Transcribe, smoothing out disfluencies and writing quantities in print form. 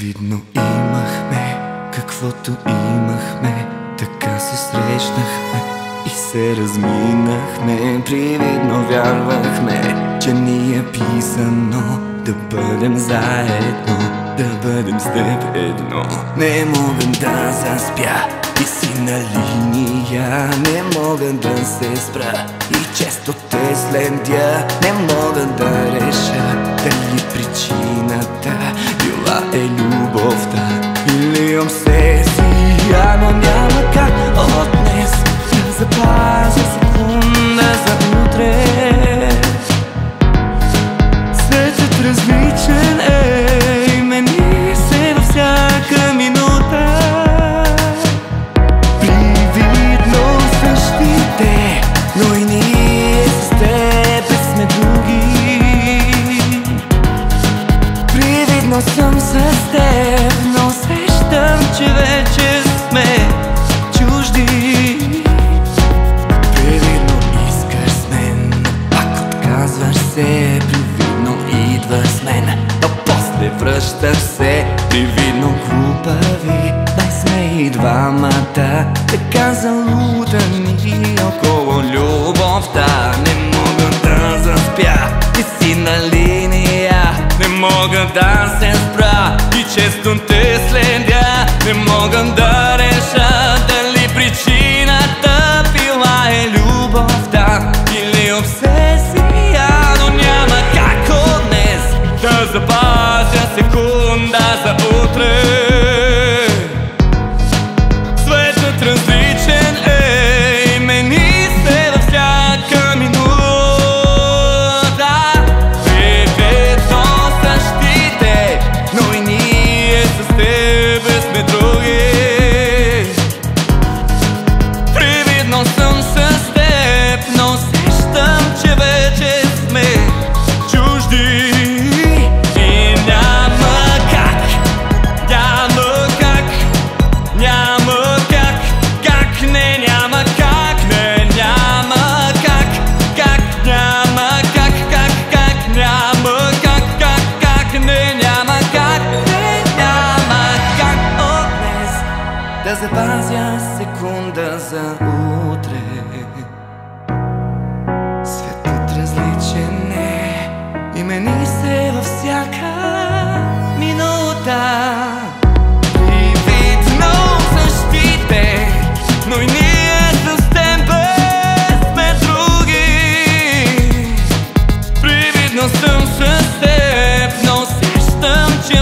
Привидно имахме каквото имахме, така се срещнахме и се разминахме. Привидно вярвахме, че ни е писано да бъдем заедно, да бъдем с теб едно. Не мога да заспя, ти си на линия, не мога да се спра и често те следя. Не мога да реша дали причината била е любовта или обсесия, но няма как от днес да запазя секунда за утре. Светът различен е, мени се във всяка минута. Привидно същите, но и ние с теб сме други. Привидно съм с теб, но усещам, че вече сме чужди. Привидно искаш с мен, но пак отказваш се. Привидно идваш с мен, но после връщаш се. Привидно глупави, дай сме и двамата, така залутани около любовта. Не мога да заспя, ти си на линия, не мога да се спра и често те следя. Не мога да реша дали причината била е любовта или обсесия, но няма как от днес да запазя секунда за утре. Светът различен е, мени се във всяка минута. Привидно същите, но и ние с теб сме други. Привидно съм с теб, но усещам, че вече сме чужди. И няма как, няма как, няма как, как не, няма как, не, няма как, как няма как, как няма как, не, няма как, не, няма как от днес да запазя секунда за утре. Светът различен е и мени се във всяка минута. Привидно същите, но и ние с теб сме други. Привидно съм с теб, но усещам, че